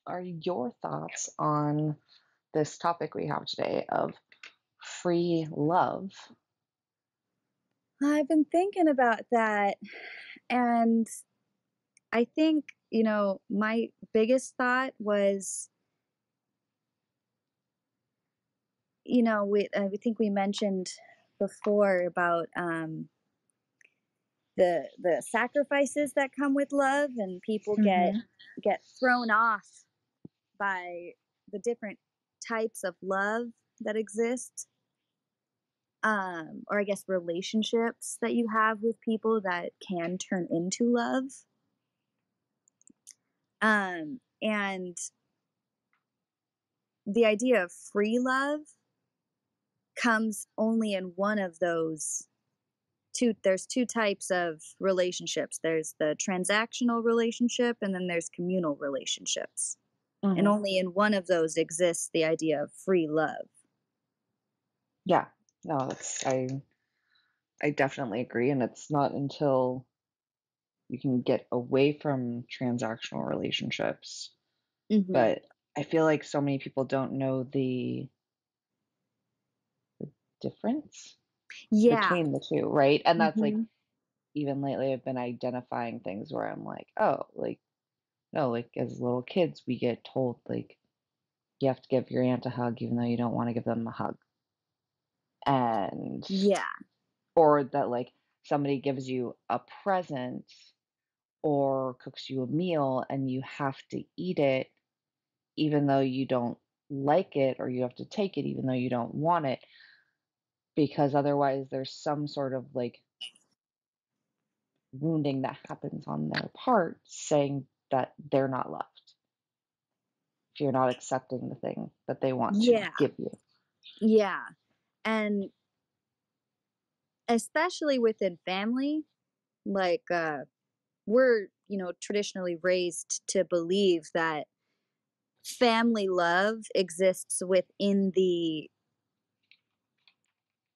what are your thoughts on this topic we have today of free love? I've been thinking about that, and I think, my biggest thought was, I think we mentioned before about the sacrifices that come with love, and people Hmm. get thrown off by the different types of love that exist, or I guess relationships that you have with people that can turn into love. And the idea of free love comes only in one of those two. There's two types of relationships. There's the transactional relationship, and then there's communal relationships. And Hmm. only in one of those exists the idea of free love. Yeah, no, I definitely agree, and it's not until you can get away from transactional relationships. Hmm. But I feel like so many people don't know the difference Yeah. between the two, right? And that's like Hmm. even lately I've been identifying things where I'm like, oh, like no, like as little kids we get told like you have to give your aunt a hug even though you don't want to give them a hug. And Yeah. or that like somebody gives you a present or cooks you a meal and you have to eat it even though you don't like it, or you have to take it even though you don't want it, because otherwise there's some sort of like wounding that happens on their part saying that they're not loved if you're not accepting the thing that they want to Yeah. give you. Yeah. And especially within family, like we're, traditionally raised to believe that family love exists within the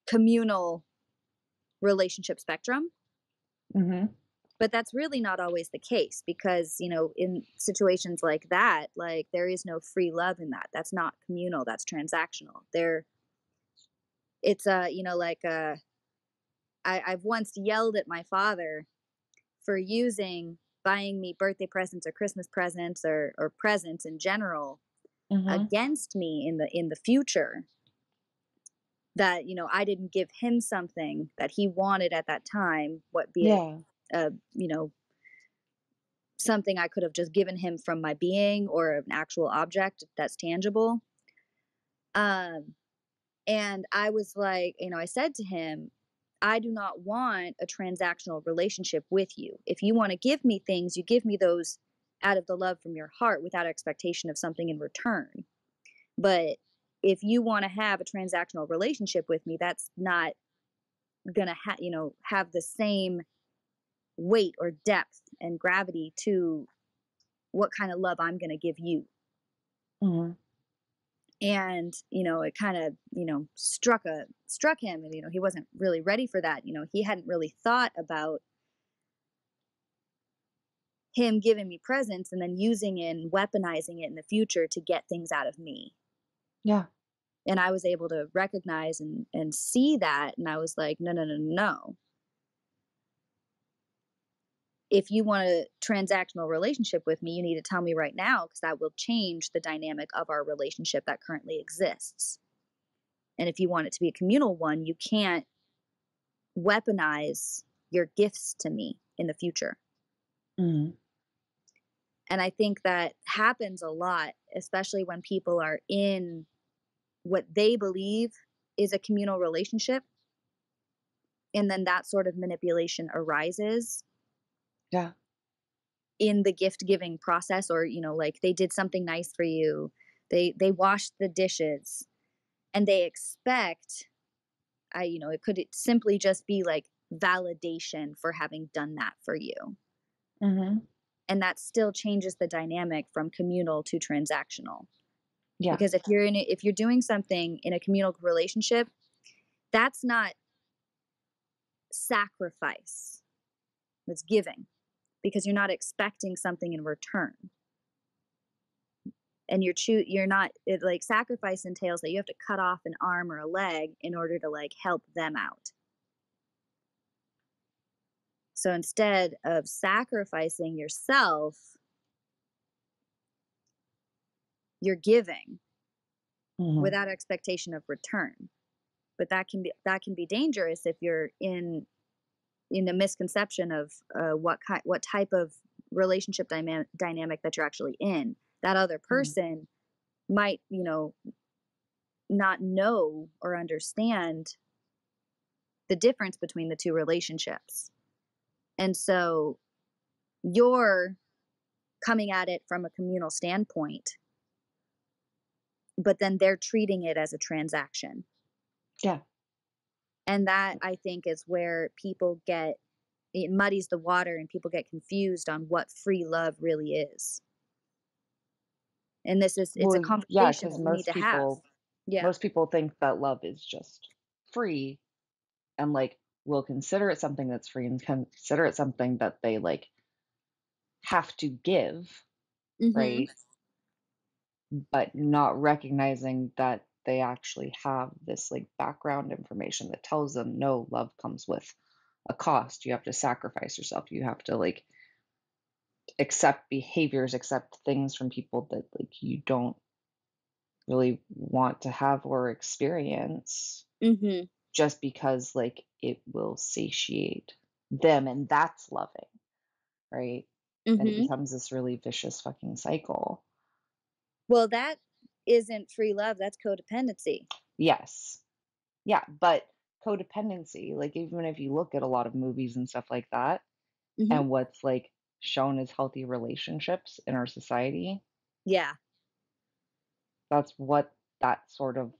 communal relationship spectrum. Hmm. But that's really not always the case because, in situations like that, like there is no free love in that. That's not communal, that's transactional. It's I've once yelled at my father for using buying me birthday presents or Christmas presents or presents in general Hmm. against me in the future, that I didn't give him something that he wanted at that time, what be it, Yeah. uh you know something I could have just given him from my being, or an actual object that's tangible. um and I was like, I said to him, I do not want a transactional relationship with you. If you want to give me things, you give me those out of the love from your heart without expectation of something in return. But if you want to have a transactional relationship with me, that's not gonna have the same weight or depth and gravity to what kind of love I'm gonna give you. Hmm. And it kind of struck him, and he wasn't really ready for that. He hadn't really thought about him giving me presents and then using it and weaponizing it in the future to get things out of me. Yeah. And I was able to recognize and see that, and I was like, no, no, no, no. If you want a transactional relationship with me, you need to tell me right now, because that will change the dynamic of our relationship that currently exists. And if you want it to be a communal one, you can't weaponize your gifts to me in the future. Hmm. And I think that happens a lot, especially when people are in what they believe is a communal relationship. And then that sort of manipulation arises Yeah. in the gift giving process, or, like they did something nice for you. They washed the dishes, and they expect, it could simply just be like validation for having done that for you. Hmm. And that still changes the dynamic from communal to transactional. Yeah. Because if you're doing something in a communal relationship, that's not sacrifice, it's giving, because you're not expecting something in return. and you're not it, like, sacrifice entails that you have to cut off an arm or a leg in order to, like, help them out. So instead of sacrificing yourself, you're giving Mhm. without expectation of return. But that can be dangerous if you're in a misconception of what type of relationship dynamic that you're actually in. That other Mhm. person might, not know or understand the difference between the two relationships. And so you're coming at it from a communal standpoint, but then they're treating it as a transaction. Yeah. And that, I think, is where it muddies the water and people get confused on what free love really is. And it's a Well, yeah, conversation because that we need to have. Yeah. most people think that love is just free and, like, will consider it something that's free and consider it something that they, like, have to give, Mhm. right? But not recognizing that they actually have this, like, background information that tells them, "No, love comes with a cost. You have to sacrifice yourself. You have to, like, accept behaviors, accept things from people that, like, you don't really want to have or experience Mhm. just because, like, it will satiate them, and that's loving, right? And it Mhm. becomes this really vicious fucking cycle. Well, that isn't free love, that's codependency. Yes. Yeah, but codependency, like, even if you look at a lot of movies and stuff like that, Mhm. and what's, like, shown as healthy relationships in our society, Yeah. that's what that sort of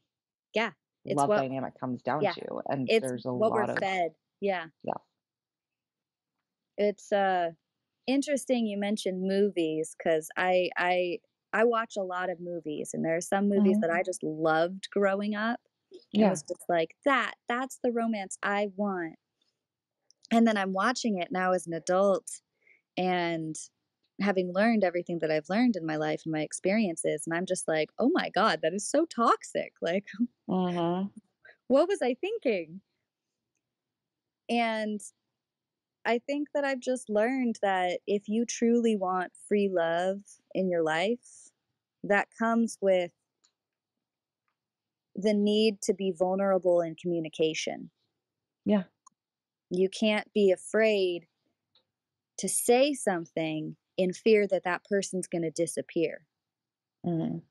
Yeah. It's love what dynamic comes down yeah. to, and It's there's a what we're lot of fed. Yeah. yeah. It's interesting you mentioned movies cuz I watch a lot of movies, and there are some movies Mhm. that I just loved growing up and Yeah. was just like, that's the romance I want." And then I'm watching it now as an adult, and having learned everything that I've learned in my life and my experiences, and I'm just like, "Oh my god, that is so toxic." Like, Mhm. what was I thinking? And I think that I've just learned that if you truly want free love in your life, that comes with the need to be vulnerable in communication. Yeah. You can't be afraid to say something in fear that that person's going to disappear. Mhm.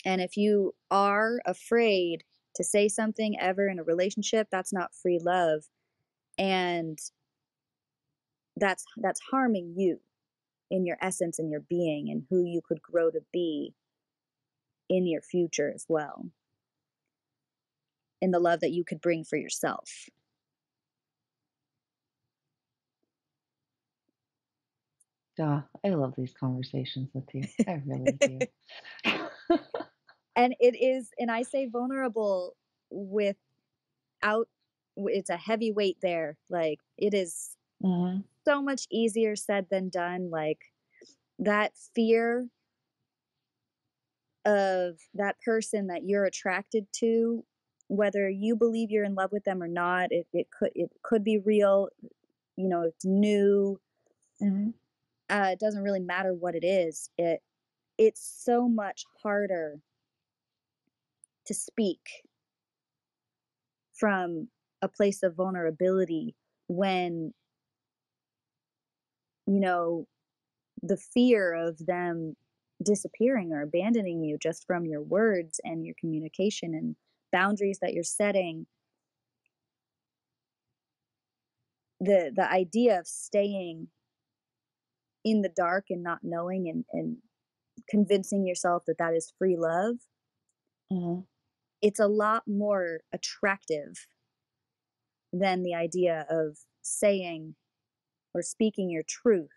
And if you are afraid to say something ever in a relationship, that's not free love. And that's harming you in your essence and your being and who you could grow to be in your future as well. In the love that you could bring for yourself. I love these conversations with you. I really do. And I say vulnerable without, it's a heavy weight there. Like, it is Mhm. so much easier said than done. Like, that fear of that person that you're attracted to, whether you believe you're in love with them or not, it could be real, it's new. Mhm. It doesn't really matter what it is. It's so much harder to speak from a place of vulnerability when, you know, the fear of them disappearing or abandoning you just from your words and your communication and boundaries that you're setting. The idea of staying in the dark and not knowing, and convincing yourself that that is free love, Mhm. it's a lot more attractive than the idea of saying or speaking your truth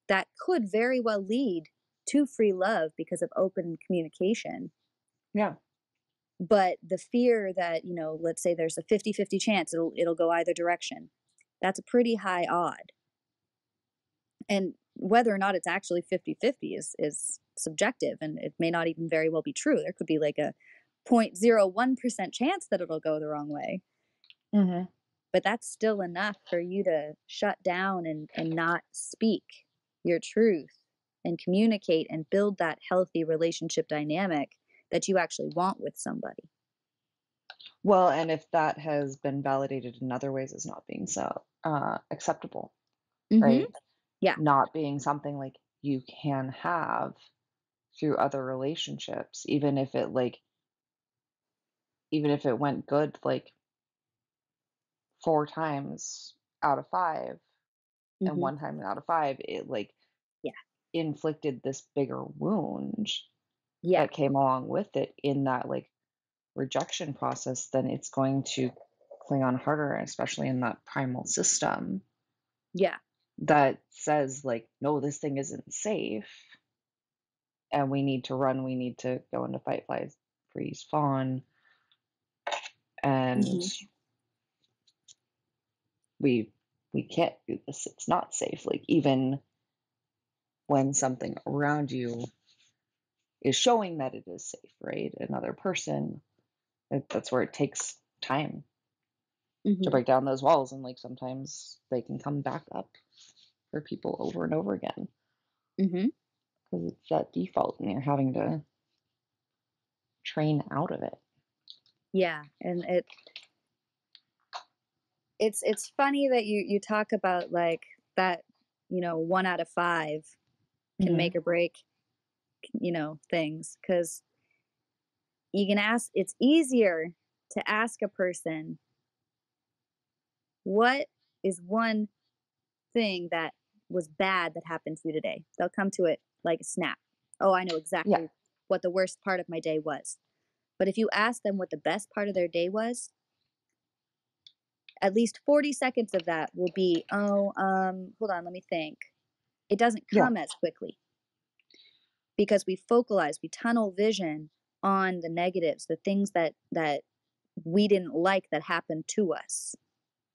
that could very well lead to free love because of open communication. Yeah. But the fear that, let's say there's a 50-50 chance it'll go either direction. That's a pretty high odd. And whether or not it's actually 50-50 is subjective, and it may not even very well be true. There could be like a 0.01% chance that it'll go the wrong way. Mhm. But that's still enough for you to shut down and not speak your truth and communicate and build that healthy relationship dynamic that you actually want with somebody. Well, and if that has been validated in other ways as not being so, acceptable, Mhm. right? Yeah. Not being something, like, you can have through other relationships, even if it went good, like, 4 times out of 5, and Mhm. 1 time out of 5, it, like, Yeah. inflicted this bigger wound Yeah. that came along with it in that, like, rejection process, then it's going to cling on harder, especially in that primal system Yeah. that says, like, "No, this thing isn't safe, and we need to run, we need to go into fight, flight, freeze, fawn, and Mhm. we we can't do this. It's not safe." Like, even when something around you is showing that it is safe, right? Another person, that's where it takes time to Mhm. break down those walls, and, like, sometimes they can come back up for people over and over again Mhm. because it's that default, and you're having to train out of it. Yeah, and it's funny that you talk about like that, 1 out of 5 can Mhm. make or break, things, cuz you can ask it's easier to ask a person, what is one thing that was bad that happened to you today? They'll come to it like a snap. Oh, I know Yeah. exactly what the worst part of my day was. But if you ask them what the best part of their day was, at least 40 seconds of that will be, oh, hold on, let me think. It doesn't Yeah. come as quickly because we focalize, we tunnel vision on the negatives, the things that we didn't like that happened to us.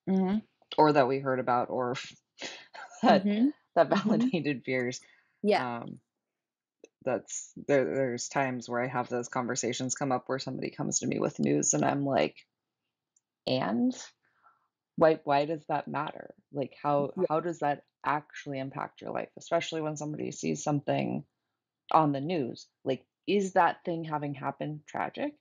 Mhm. Or that we heard about, or that Mhm. that Mhm. validated fears. Yeah. Um, there's times where I have those conversations come up where somebody comes to me with news, and I'm like, "And? Why does that matter? Like, Yeah. how does that actually impact your life?" Especially when somebody sees something on the news. Like, is that thing having happened tragic?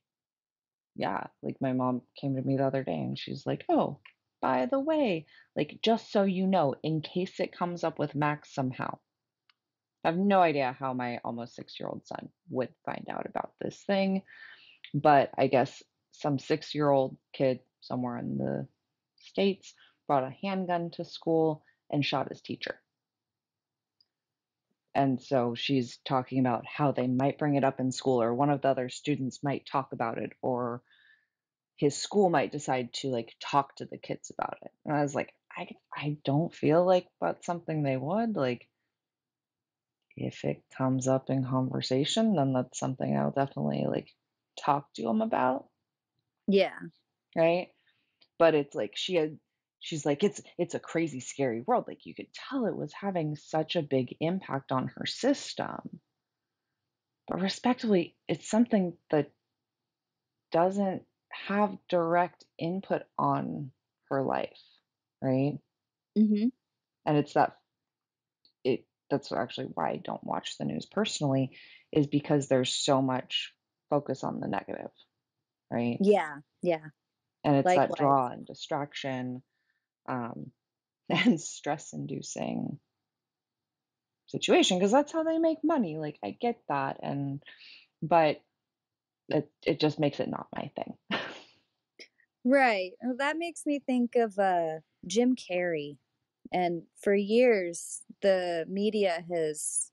Yeah, like, my mom came to me the other day and she's like, "Oh, by the way, like, just so you know, in case it comes up with Max somehow." I have no idea how my almost 6-year-old son would find out about this thing, but I guess some 6-year-old kid somewhere in the States brought a handgun to school and shot his teacher. And so she's talking about how they might bring it up in school, or one of the other students might talk about it, or his school might decide to, like, talk to the kids about it. And I was like, I don't feel like that's something they would. Like, if it comes up in conversation, then that's something I'll definitely, like, talk to him about, Yeah. right? But it's like she's like, "It's a crazy, scary world." Like, you could tell it was having such a big impact on her system. But respectively, it's something that doesn't have direct input on her life, right? Mhm. And that's actually why I don't watch the news personally, is because there's so much focus on the negative, right? Yeah. Yeah. And it's that Likewise. draw and distraction, um, and stress inducing situation, because that's how they make money. Like, I get that, but it just makes it not my thing. Right. Well, that makes me think of Jim Carrey. And for years, the media has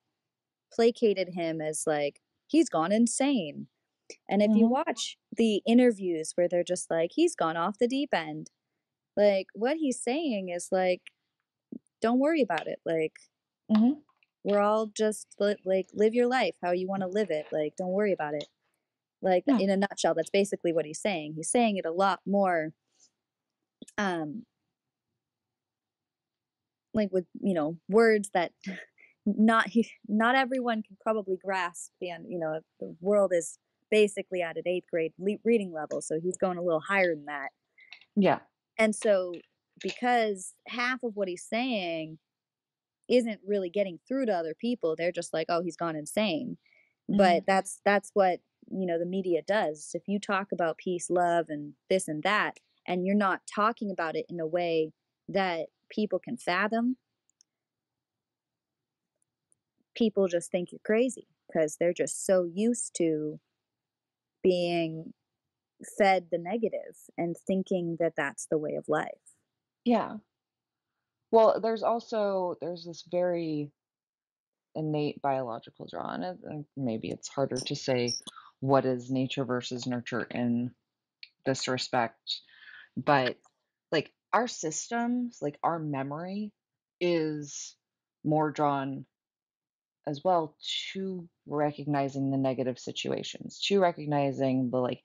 placated him as like, he's gone insane. And if you Mhm. watch the interviews where they're just like, he's gone off the deep end, like what he's saying is like, don't worry about it. Like, Mhm. we're all just like, live your life how you want to live it. Like, don't worry about it. Like, Yeah. in a nutshell, that's basically what he's saying. He's saying it a lot more, um, like with, words that not everyone can probably grasp the world is basically at an 8th grade reading level, so he's going a little higher than that. Yeah. And so because half of what he's saying isn't really getting through to other people, they're just like, "Oh, he's gone insane." But Mhm. that's what, the media does. If you talk about peace, love, and this and that, and you're not talking about it in a way that people can fathom, people just think you're crazy because they're just so used to being fed the negative and thinking that that's the way of life. Yeah. Well, there's this very innate biological draw, and maybe it's harder to say what is nature versus nurture in this respect, but like our systems, like our memory is more drawn as well to recognizing the negative situations, to recognizing the like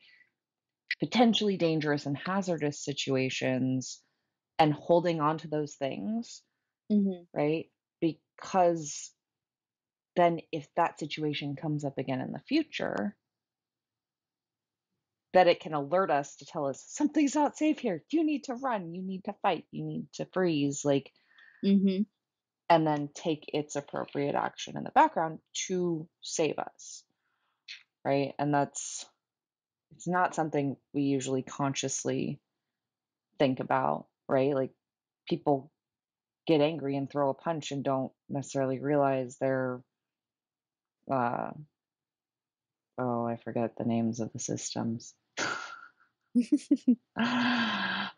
potentially dangerous and hazardous situations and holding on to those things, Mhm. right? Because then if that situation comes up again in the future, that it can alert us to tell us something's not safe here. You need to run, you need to fight, you need to freeze, like, Mhm. and then take its appropriate action in the background to save us, right? And it's not something we usually consciously think about, right? Like people get angry and throw a punch and don't necessarily realize they're uh oh, I forget the names of the systems.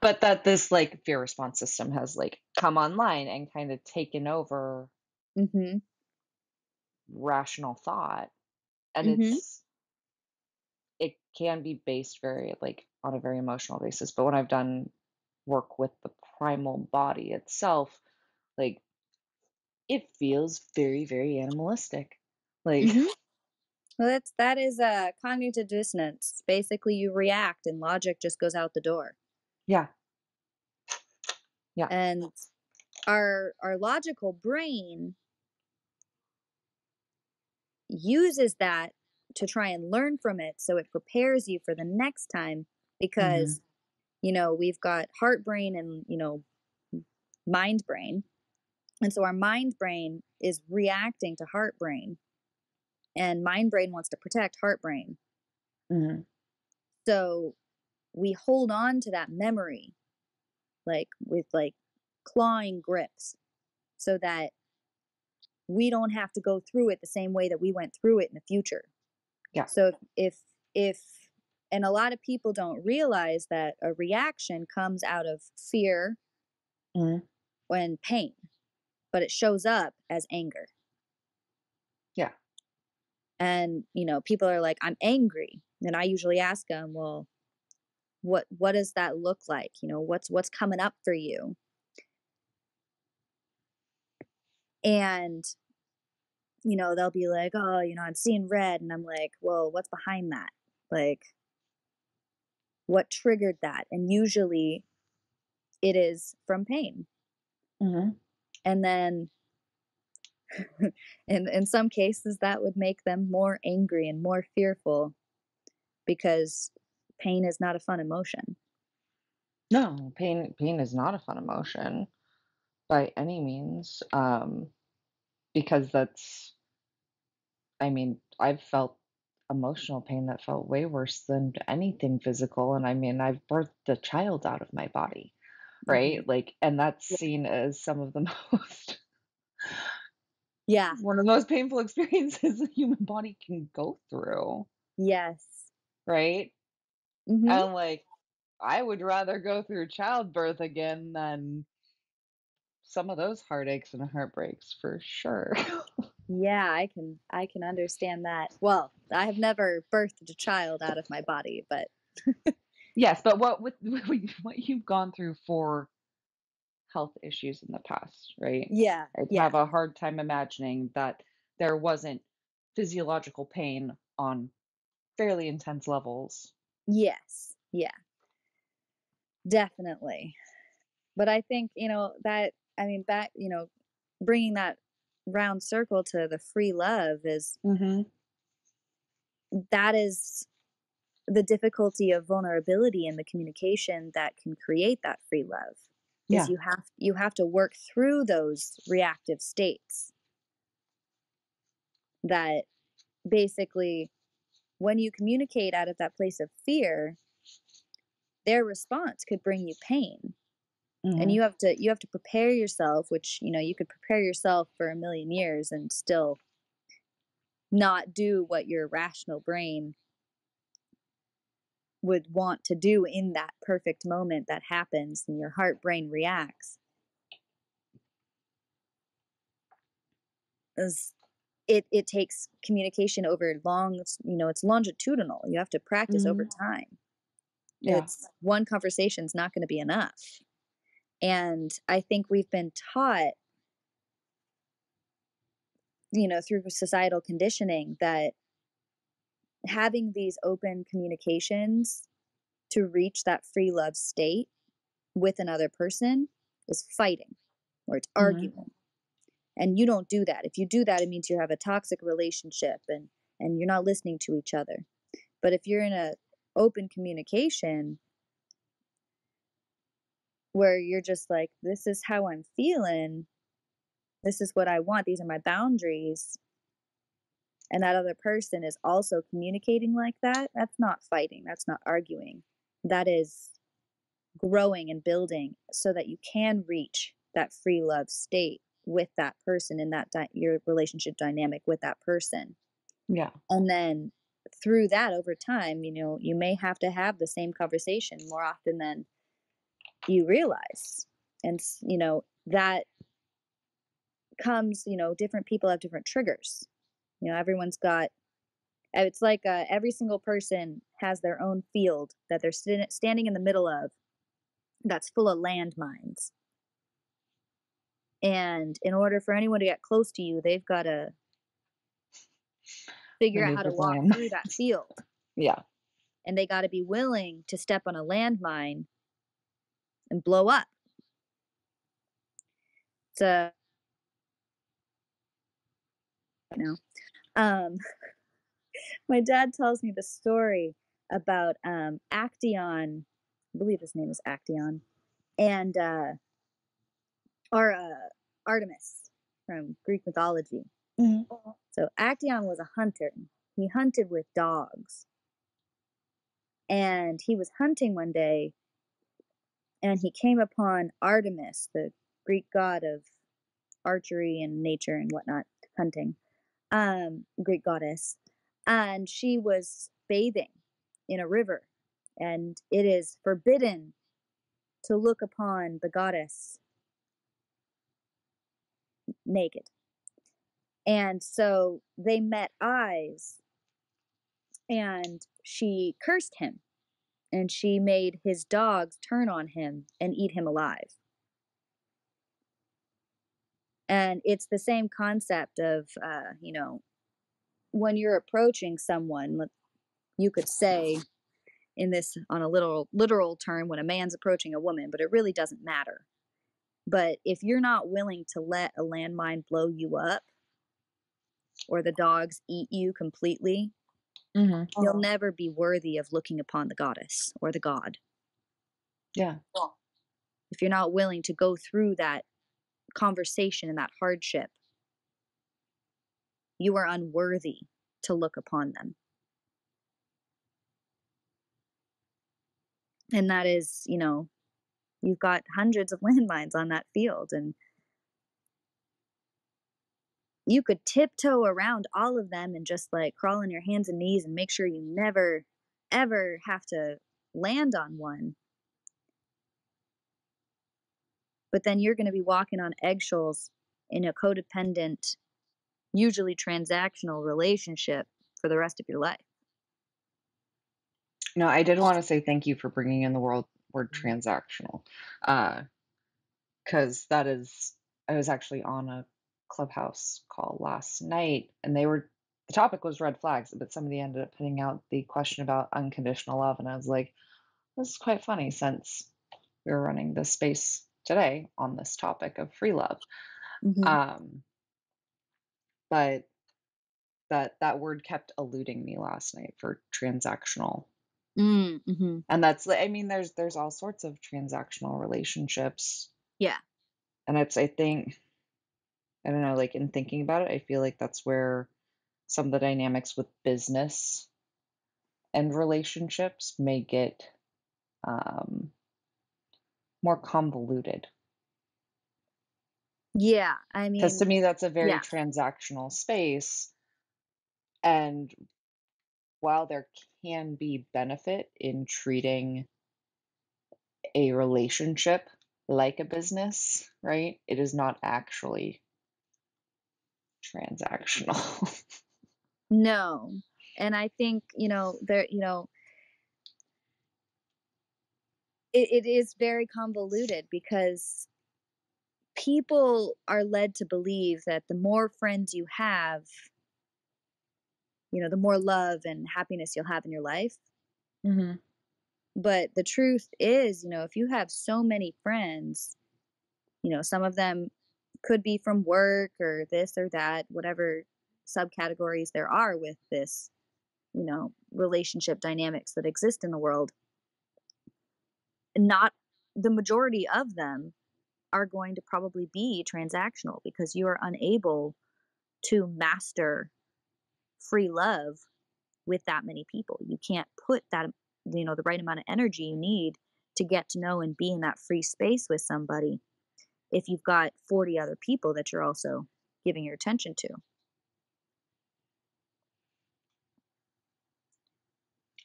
But that this like fear response system has like come online and kind of taken over Mhm. rational thought, and Mhm. it can be based very like on a very emotional basis, but when I've done work with the primal body itself, like it feels very very animalistic, like Mhm. Well, that is a cognitive dissonance. Basically, you react and logic just goes out the door. yeah, yeah, And our logical brain uses that to try and learn from it so it prepares you for the next time hmm, because we've got heart brain and mind brain. And so our mind brain is reacting to heart brain and mind brain wants to protect heart brain. hmm, So we hold on to that memory like with like clawing grips so that we don't have to go through it the same way that we went through it in the future. yeah, So if and a lot of people don't realize that a reaction comes out of fear hmm, and pain, but it shows up as anger. yeah, And people are like, "I'm angry." And I usually ask them, "Well, what does that look like? What's coming up for you?" And they'll be like, "Oh, I'm seeing red." And I'm like, "Well, what's behind that? Like, what triggered that?" And usually it is from pain. hmm, And then in some cases that would make them more angry and more fearful because pain is not a fun emotion. no, pain is not a fun emotion by any means, because that's I mean, I've felt emotional pain that felt way worse than anything physical, and I mean, I've birthed a child out of my body, Mhm. right? Like, and that's Yeah. seen as some of the most Yeah. one of the most painful experiences the human body can go through, Yes. right? Mhm. And like, I would rather go through childbirth again than some of those heartaches and heartbreaks for sure. Yeah, I can understand that. Well, I have never birthed a child out of my body, but Yes, but what with what you've gone through for health issues in the past, right? yeah, I'd yeah. have a hard time imagining that there wasn't physiological pain on fairly intense levels. Yes. Yeah, definitely. But I think, that I mean, bringing that round circle to the free love is Mhm. that is the difficulty of vulnerability in the communication that can create that free love is Yeah. you have to work through those reactive states that basically when you communicate out of that place of fear, their response could bring you pain. And Mhm. you have to prepare yourself, which you could prepare yourself for a million years and still not do what your rational brain would want to do in that perfect moment that happens and your heart brain reacts. Is it takes communication over long, it's longitudinal. You have to practice over Mhm. time. Yeah. It's one conversation's not going to be enough. And I think we've been taught, through societal conditioning that having these open communications to reach that free love state with another person is fighting or it's Mhm. arguing. And you don't do that. If you do that, it means you have a toxic relationship and you're not listening to each other. But if you're in a open communication where you're just like, this is how I'm feeling, this is what I want, these are my boundaries, and that other person is also communicating like that, that's not fighting, that's not arguing. That is growing and building so that you can reach that free love state with that person in that your relationship dynamic with that person. Yeah. And then through that over time, you may have to have the same conversation more often than you realize. And that comes, different people have different triggers. Everyone's got it's like every single person has their own field that they're standing in the middle of that's full of landmines. And in order for anyone to get close to you, they've got to figure out how Maneuver to walk plan. through that field. Yeah. And they got to be willing to step on a landmine and blow up. So, um, my dad tells me the story about Actaeon. I believe his name is Actaeon, and or Artemis from Greek mythology. Mhm. So Actaeon was a hunter. He hunted with dogs, and he was hunting one day, and he came upon Artemis, the Greek god of archery and nature and whatnot, hunting, Greek goddess, and she was bathing in a river, and it is forbidden to look upon the goddess naked. And so they met eyes, and she cursed him, and she made his dogs turn on him and eat him alive. And it's the same concept of, when you're approaching someone, you could say in this on a literal term when a man's approaching a woman, but it really doesn't matter. But if you're not willing to let a landmine blow you up or the dogs eat you completely, Mhm. you'll never be worthy of looking upon the goddess or the god. Yeah. If you're not willing to go through that conversation and that hardship, you are unworthy to look upon them. And that is, you've got hundreds of landmines on that field, and you could tiptoe around all of them and just like crawl on your hands and knees and make sure you never, ever have to land on one. But then you're going to be walking on eggshells in a codependent, usually transactional relationship for the rest of your life. No, I did wanna say thank you for bringing in the word transactional, because that is I was actually on a Clubhouse call last night, and the topic was red flags, but somebody ended up putting out the question about unconditional love, and I was like, "This is quite funny since we were running this space today on this topic of free love." Mm-hmm. Um, but that word kept eluding me last night for transactional. Mhm. And that's I mean, there's all sorts of transactional relationships, Yeah. and it's I think I don't know, like, in thinking about it, I feel like that's where some of the dynamics with business and relationships may get, um, more convoluted. Yeah, I Because to mean, me, that's a very yeah. transactional space, and while there can be benefit in treating a relationship like a business, right? It is not actually transactional. No. And I think, there, it is very convoluted because people are led to believe that the more friends you have, the more love and happiness you'll have in your life. Mhm. But the truth is, if you have so many friends, some of them could be from work or this or that, whatever subcategories there are with this, relationship dynamics that exist in the world. Not the majority of them are going to probably be transactional because you are unable to master free love with that many people. You can't put that, the right amount of energy you need to get to know and be in that free space with somebody if you've got 40 other people that you're also giving your attention to.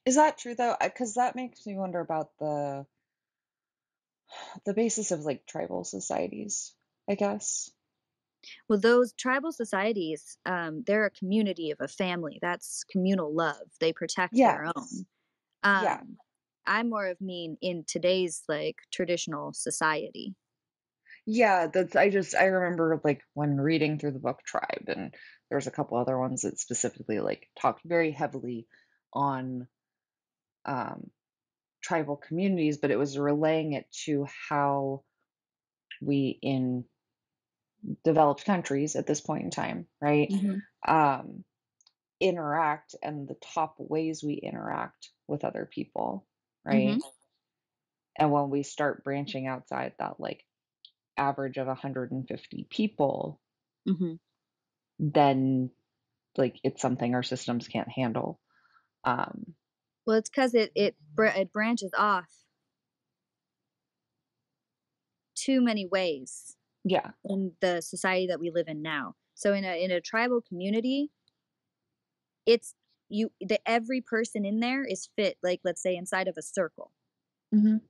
Is that true though? Because that makes me wonder about the basis of like tribal societies, I guess. Well, those tribal societies, they're a community of a family. That's communal love. They protect their Yes. own. Yeah. Um, I more of mean in today's like traditional society. Yeah, that's I remember like when reading through the book Tribe, and there's a couple other ones that specifically like talked very heavily on um tribal communities, but it was relaying it to how we in developed countries at this point in time, right? Hmm. Um interact and the top ways we interact with other people, Hmm. right? And when we start branching outside that like average of 150 people, Hmm. then like it's something our systems can't handle. Um, Well, it's because it branches off too many ways yeah. in the society that we live in now. So in a tribal community, it's every person in there is fit, like, let's say, inside of a circle. Mhm.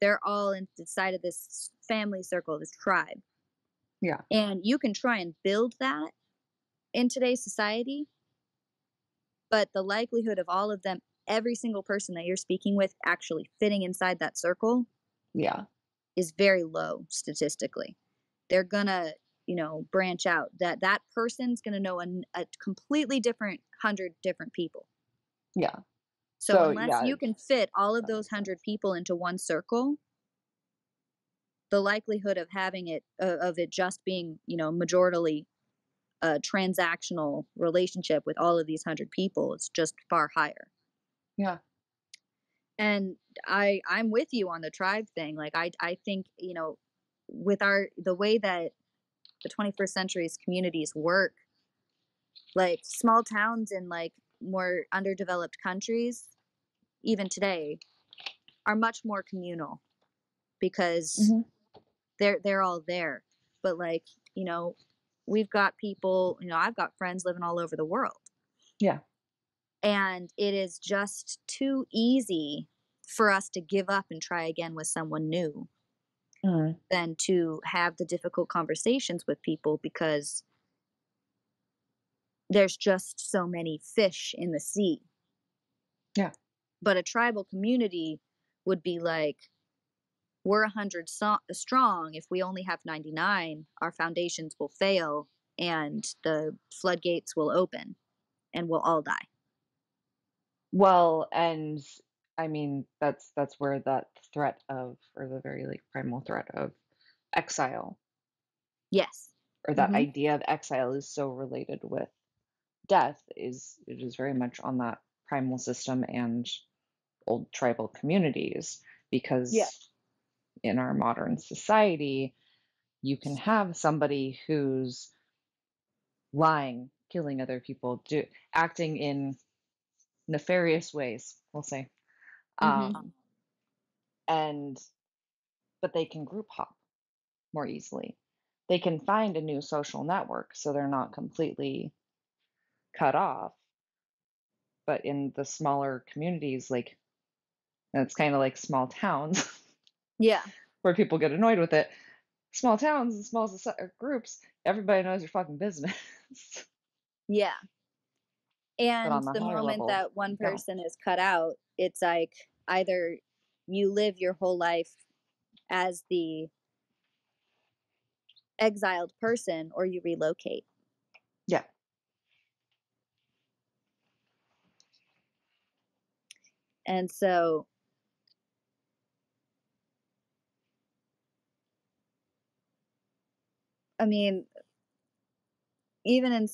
They're all inside of this family circle, this tribe. Yeah. And you can try and build that in today's society, but the likelihood of all of them, every single person that you're speaking with actually fitting inside that circle Yeah. is very low statistically. They're gonna, branch out. That person's gonna know a completely different 100 different people. Yeah. So So unless yeah, you can fit all of that those makes 100 sense. people into one circle, the likelihood of having it just being, majorly a transactional relationship with all of these 100 people is just far higher. Yeah. And I'm with you on the tribe thing. Like I think, with the way that the 21st century's communities work, like small towns in like more underdeveloped countries, even today, are much more communal because Mhm. they're all there. But like, you know, we've got people, I've got friends living all over the world. Yeah. And it is just too easy for us to give up and try again with someone new Mhm. than to have the difficult conversations with people because there's just so many fish in the sea. Yeah. But a tribal community would be like, we're 100 strong. If we only have 99, our foundations will fail and the floodgates will open and we'll all die. Well, and I mean that's where that threat of or the very like primal threat of exile Yes. or that Mhm. idea of exile is so related with death, is it is very much on that primal system and old tribal communities, Yeah. because in our modern society you can have somebody who's lying, killing other people, acting in nefarious ways, we'll say, Mhm. um, and but they can group hop more easily. They can find a new social network so they're not completely cut off. But in the smaller communities, like, and it's kind of like small towns Yeah. where people get annoyed with it. Small towns and small groups, everybody knows your fucking business. Yeah. But And on the the higher moment level, that one you don't. person is cut out, it's like either you live your whole life as the exiled person or you relocate. Yeah. And so, I mean, even in,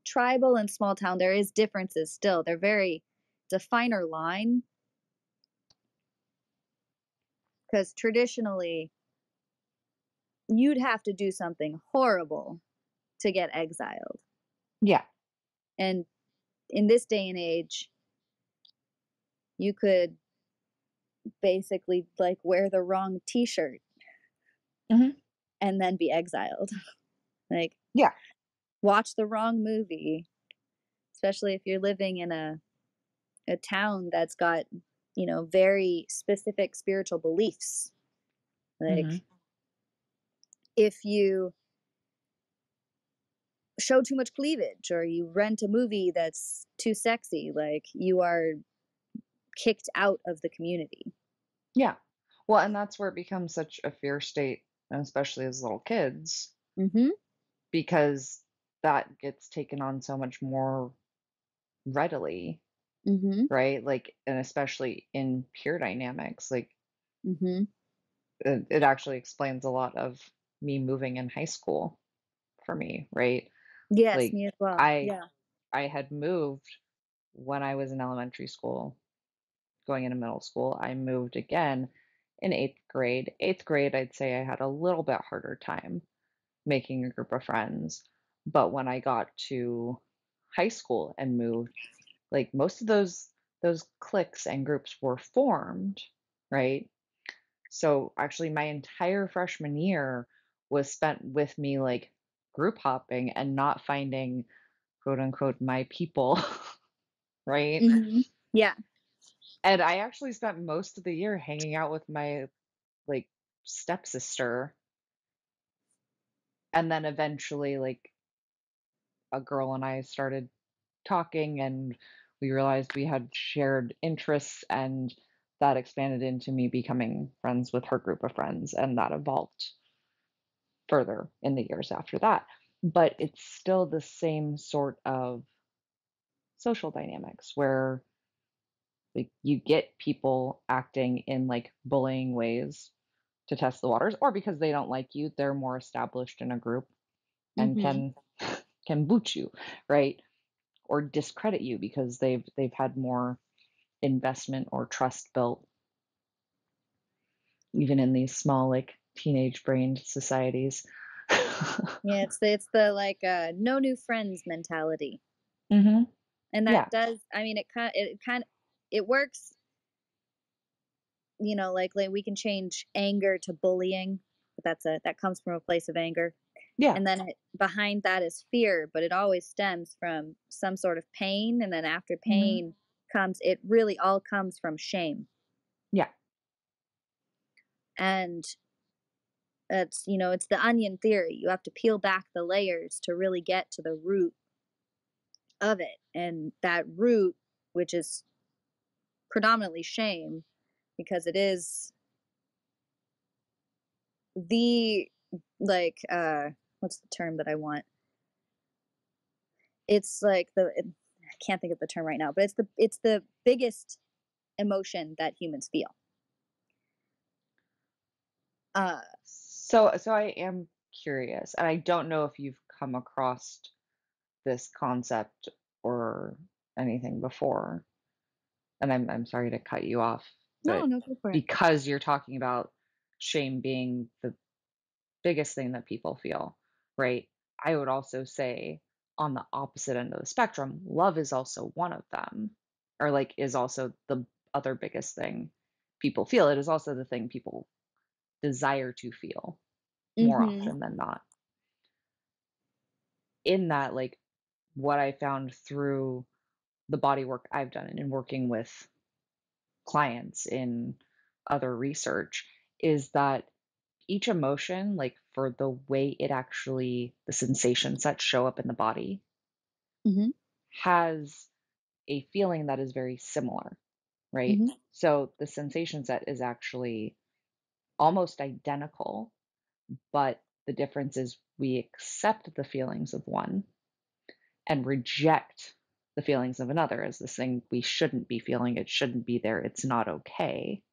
tribal and small town, there is differences still. They're very, it's a finer line because traditionally you'd have to do something horrible to get exiled. Yeah. And in this day and age, you could basically like wear the wrong t-shirt Hmm. and then be exiled. Like Yeah. watch the wrong movie, especially if you're living in a town that's got, very specific spiritual beliefs. Like Hmm. if you show too much cleavage or you rent a movie that's too sexy, like you are kicked out of the community. Yeah. Well, and that's where it becomes such a fear state, and especially as little kids, Mhm. because that gets taken on so much more readily, Mhm. right? Like, and especially in peer dynamics, like Mhm. it actually explains a lot of me moving in high school for me, right? Yes, Like me as well. I Yeah. I had moved when I was in elementary school, going into middle school. I moved again in 8th grade. 8th grade, I'd say I had a little bit harder time making a group of friends. But when I got to high school and moved, like most of those cliques and groups were formed, right? So actually my entire freshman year was spent with me like group hopping and not finding quote unquote my people, right? Mhm. Yeah. And I actually spent most of the year hanging out with my like stepsister, and then eventually like a girl and I started talking, and we realized we had shared interests, and that expanded into me becoming friends with her group of friends, and that evolved further in the years after that. But it's still the same sort of social dynamics where like you get people acting in like bullying ways to test the waters, or because they don't like you, they're more established in a group and Mhm. can boot you, right? Or discredit you because they've had more investment or trust built, even in these small like teenage brained societies. Yeah, it's the like no new friends mentality. Hmm. And that Yeah. does, I mean, it kind of it works, like we can change anger to bullying. But that comes from a place of anger. Yeah. And then behind that is fear, but it always stems from some sort of pain, and then after Hmm. pain comes, it really all comes from shame. Yeah. And it's the onion theory. You have to peel back the layers to really get to the root of it. And that root, which is predominantly shame, because it is the what's the term that I want? It's like I can't think of the term right now, but it's the biggest emotion that humans feel. Uh So I am curious, and I don't know if you've come across this concept or anything before, and I'm sorry to cut you off, No, but no, go for it. because you're talking about shame being the biggest thing that people feel, right? I would also say on the opposite end of the spectrum, love is also one of them, or like is also the other biggest thing people feel. It is also the thing people desire to feel more Mhm. often than not. In that, like, what I found through the body work I've done and in working with clients in other research is that each emotion, like for the way it actually, the sensations that show up in the body, Mhm. has a feeling that is very similar, right? Mhm. So the sensation set is actually almost identical, but the difference is we accept the feelings of one and reject the feelings of another as this thing we shouldn't be feeling. It shouldn't be there. It's not okay.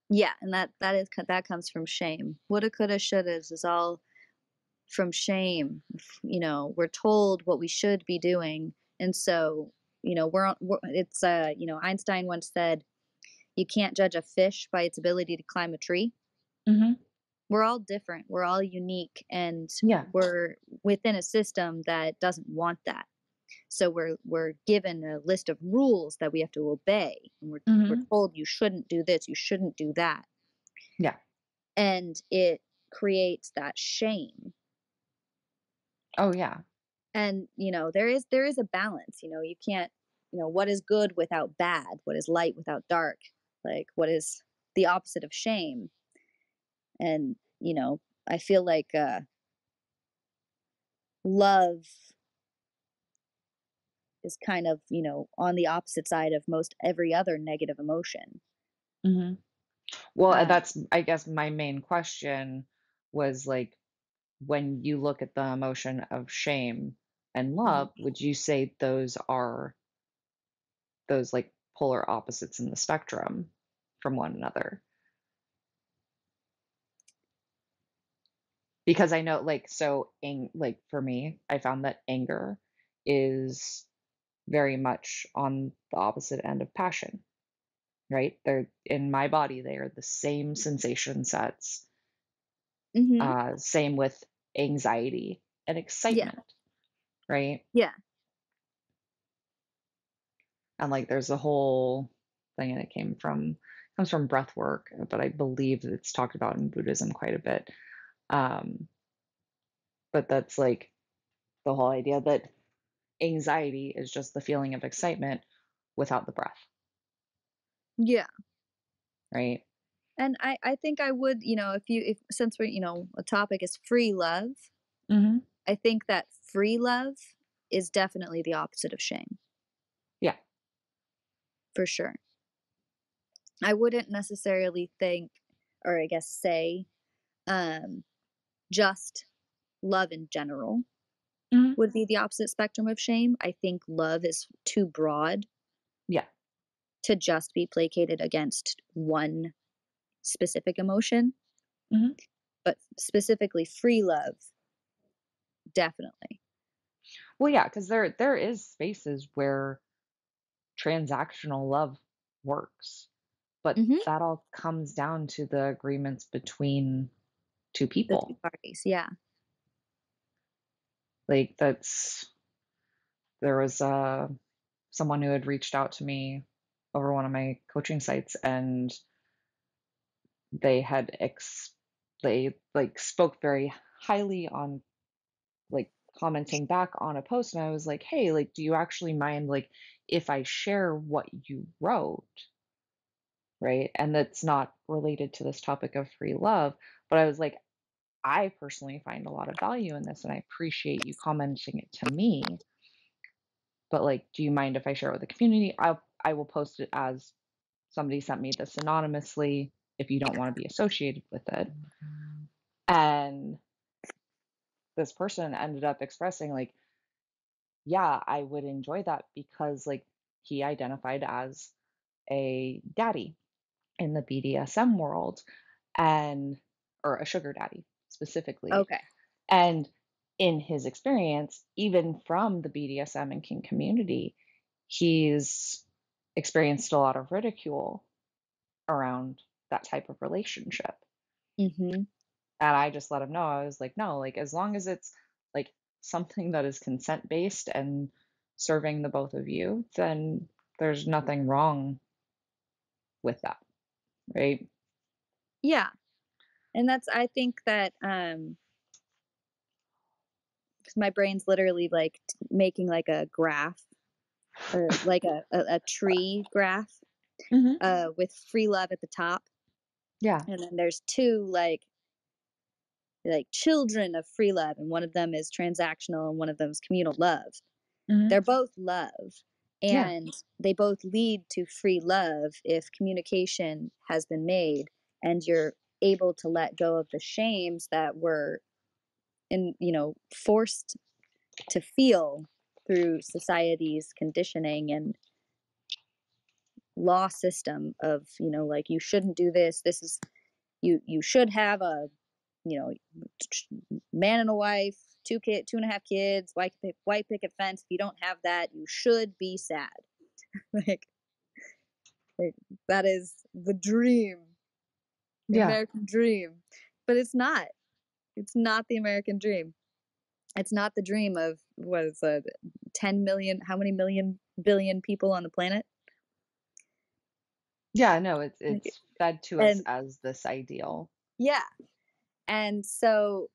Yeah, and that comes from shame. Woulda, coulda, shouldas is all from shame. We're told what we should be doing, and so, it's, Einstein once said, "You can't judge a fish by its ability to climb a tree." Hmm. We're all different, we're all unique, and Yeah. we're within a system that doesn't want that. So we're given a list of rules that we have to obey, and we're Hmm. told you shouldn't do this, you shouldn't do that, Yeah. and it creates that shame. Oh, yeah. And there is a balance. You can't, what is good without bad, what is light without dark, like what is the opposite of shame. And I feel like love is kind of, on the opposite side of most every other negative emotion. Hmm. Well, uh, that's, I guess, my main question was like, when you look at the emotion of shame and love, mhm. would you say those are those like polar opposites in the spectrum from one another? Because I know, like, like for me, I found that anger is very much on the opposite end of passion, right? They're in my body, they are the same sensation sets. Mhm. Same with anxiety and Yeah. excitement, right? Yeah. And like there's a whole thing and it comes from breath work, but I believe it's talked about in Buddhism quite a bit. Um, but that's like the whole idea that anxiety is just the feeling of excitement without the breath, Yeah. right? And I think I would, if since we're, a topic is free love, Hmm. I think that free love is definitely the opposite of shame, Yeah. for sure. I wouldn't necessarily think, or I guess say, um, just love in general Hmm. would be the opposite spectrum of shame. I think love is too broad Yeah. to just be placated against one specific emotion, Hmm. but specifically free love, definitely. Well, yeah, because there is spaces where transactional love works, but Hmm. that all comes down to the agreements between two The two people. parties, yeah. Like there was someone who had reached out to me over one of my coaching sites, and they had they like spoke very highly on like commenting back on a post, and I was like, hey, like, do you actually mind like if I share what you wrote, right? And that's not related to this topic of free love, but I was like, I personally find a lot of value in this and I appreciate you commenting it to me. But like, do you mind if I share it with the community? I will post it as somebody sent me this anonymously if you don't want to be associated with it. And this person ended up expressing like, yeah, I would enjoy that because like he identified as a daddy in the BDSM world and or a sugar daddy specifically. Okay. And in his experience, even from the BDSM and kink community, he's experienced a lot of ridicule around that type of relationship. Mhm. And I just let him know. I was like, "No, like, as long as it's, like, something that is consent-based and serving the both of you, then there's nothing wrong with that." Right? Yeah. And that's I think that, 'cause my brain's literally, like, making, like, a graph or, like, a tree graph, Mhm. with free love at the top, Yeah. and then there's 2, like, children of free love, and one of them is transactional and one of them is communal love. Mhm. They're both love, Yeah. and they both lead to free love if communication has been made and you're able to let go of the shames that were forced to feel through society's conditioning and law system of, like, you shouldn't do this. This is you should have a, you know, man and a wife, 2.5 kids, white picket fence. If you don't have that, you should be sad. like, like that is the dream, the Yeah. American dream. But it's not. It's not the American dream. It's not the dream of what is it, 10 million, how many million billion people on the planet? Yeah, no, Like, it's fed to us and as this ideal. yeah. And so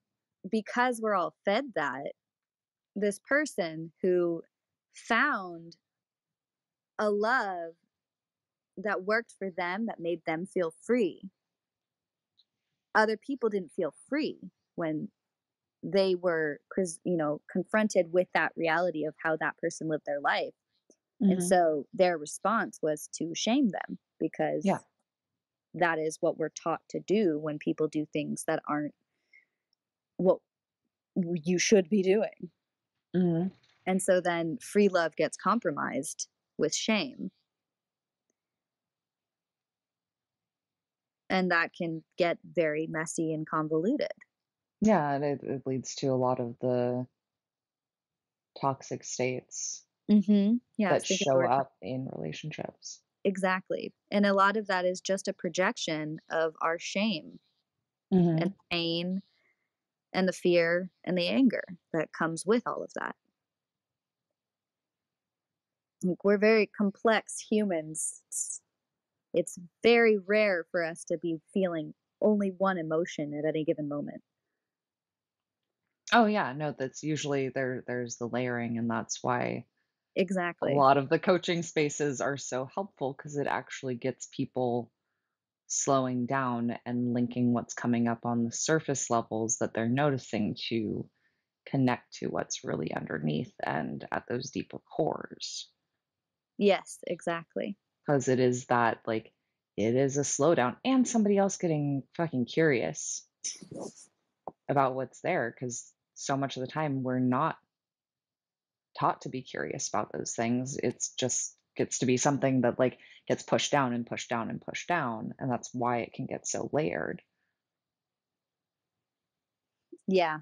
because we're all fed that, this person who found a love that worked for them, that made them feel free, other people didn't feel free when they were confronted with that reality of how that person lived their life. And Mhm. so their response was to shame them Yeah. because that is what we're taught to do when people do things that aren't what you should be doing. Mhm. And so then free love gets compromised with shame. And that can get very messy and convoluted. Yeah, and it leads to a lot of the toxic states Yeah, I that was thinking the show word up in relationships. exactly. And a lot of that is just a projection of our shame and Mhm. pain and the fear and the anger that comes with all of that. Like, we're very complex humans. It's very rare for us to be feeling only one emotion at any given moment. Oh, yeah, no, that's usually there's the layering, and that's why a Exactly. lot of the coaching spaces are so helpful because it actually gets people slowing down and linking what's coming up on the surface levels that they're noticing to connect to what's really underneath and at those deeper cores. Yes, exactly. Because it is that, like, it is a slowdown and somebody else getting fucking curious about what's there. Because so much of the time we're not taught to be curious about those things. It's just gets to be something that, like, gets pushed down and pushed down and pushed down, and that's why it can get so layered. Yeah.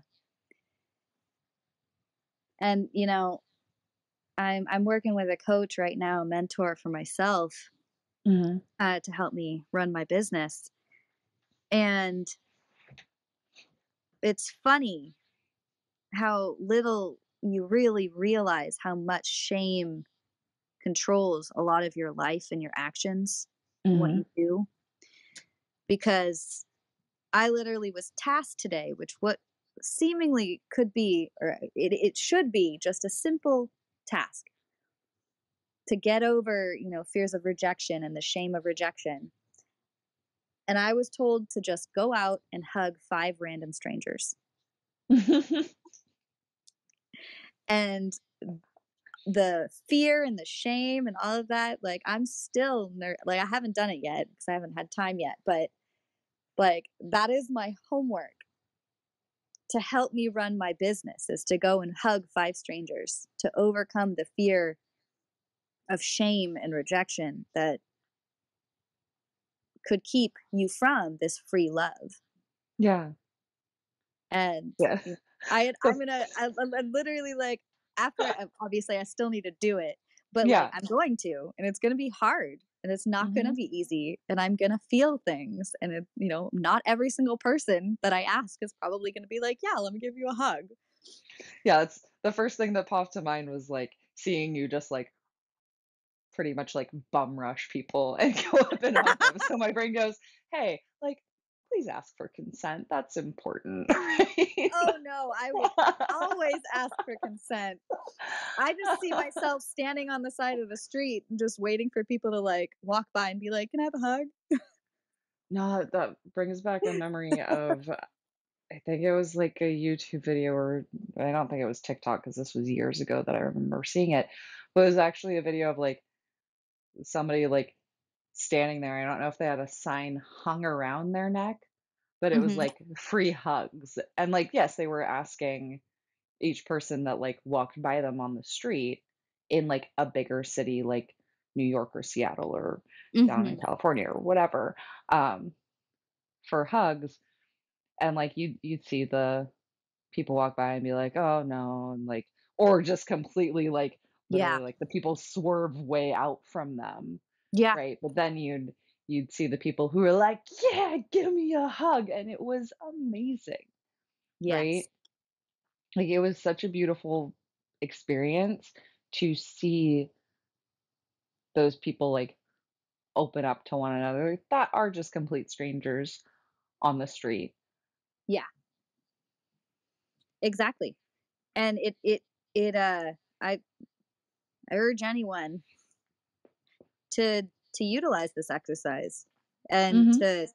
And I'm working with a coach right now, a mentor for myself, Mhm. to help me run my business. And it's funny how little you really realize how much shame controls a lot of your life and your actions and what Mhm. you do. Because I literally was tasked today, which what seemingly could be, or it should be, just a simple task to get over, fears of rejection and the shame of rejection. And I was told to just go out and hug 5 random strangers. And the fear and the shame and all of that, like, I'm still like, I haven't done it yet because I haven't had time yet, but like, that is my homework to help me run my business, is to go and hug 5 strangers to overcome the fear of shame and rejection that could keep you from this free love. Yeah. And Yeah. So I'm literally like, after obviously I still need to do it, but like yeah. I'm going to, and it's going to be hard and it's not going to Mhm. be easy. And I'm going to feel things. And not every single person that I ask is probably going to be like, yeah, let me give you a hug. Yeah, it's the first thing that popped to mind was, like, seeing you just, like, pretty much, like, bum rush people and go up and hug them. So my brain goes, "Hey, like, please ask for consent. That's important." Right? Oh no, I would always ask for consent. I just see myself standing on the side of the street and just waiting for people to like walk by and be like, "Can I have a hug?" No, that brings back a memory of I think it was, like, a YouTube video or I don't think it was TikTok because this was years ago that I remember seeing it, but it was actually a video of, like, somebody, like, standing there. I don't know if they had a sign hung around their neck, but it was, Mhm. like, free hugs, and, like, yes, they were asking each person that, like, walked by them on the street in, like, a bigger city like New York or Seattle or down in Mhm. California or whatever, um, for hugs, and, like, you'd see the people walk by and be like, "Oh, no," and, like or just completely, like, Yeah. literally, like, the people swerve way out from them, Yeah. right? But then you'd see the people who are like, "Yeah, give me a hug," and it was amazing, right? Yes. Like, it was such a beautiful experience to see those people, like, open up to one another that are just complete strangers on the street. Yeah. Exactly. And I I urge anyone to utilize this exercise and Mhm, to,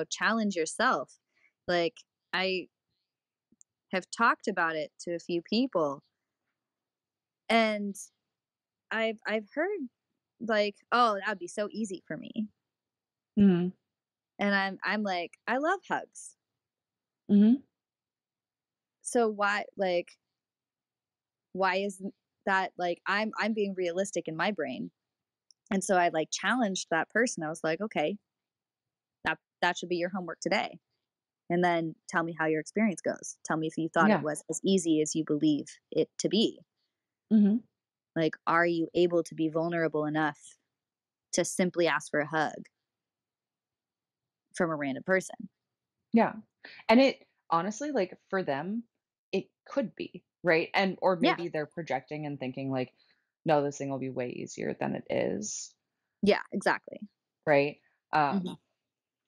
challenge yourself. Like I have talked about it to a few people and I've heard like, "Oh, that would be so easy for me." mhm, And I'm like, "I love hugs." mhm, So why isn't that like I'm being realistic in my brain. And so I like challenged that person. I was like, "Okay, that should be your homework today. And then tell me how your experience goes. Tell me if you thought it yeah, was as easy as you believe it to be. mhm, Like, are you able to be vulnerable enough to simply ask for a hug from a random person?" yeah, and it honestly, like, for them, it could be, right? And or Yeah. maybe they're projecting and thinking like, "No, this thing will be way easier than it is," Yeah, exactly. right? Mhm.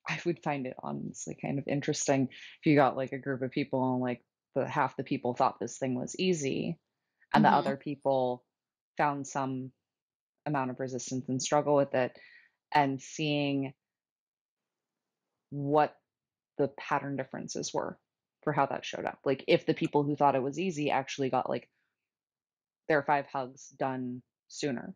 I would find it honestly kind of interesting if you got, like, a group of people and, like, the half the people thought this thing was easy, and the Mhm. other people found some amount of resistance and struggle with it, and seeing what the pattern differences were for how that showed up. Like, if the people who thought it was easy actually got, like, their 5 hugs done sooner.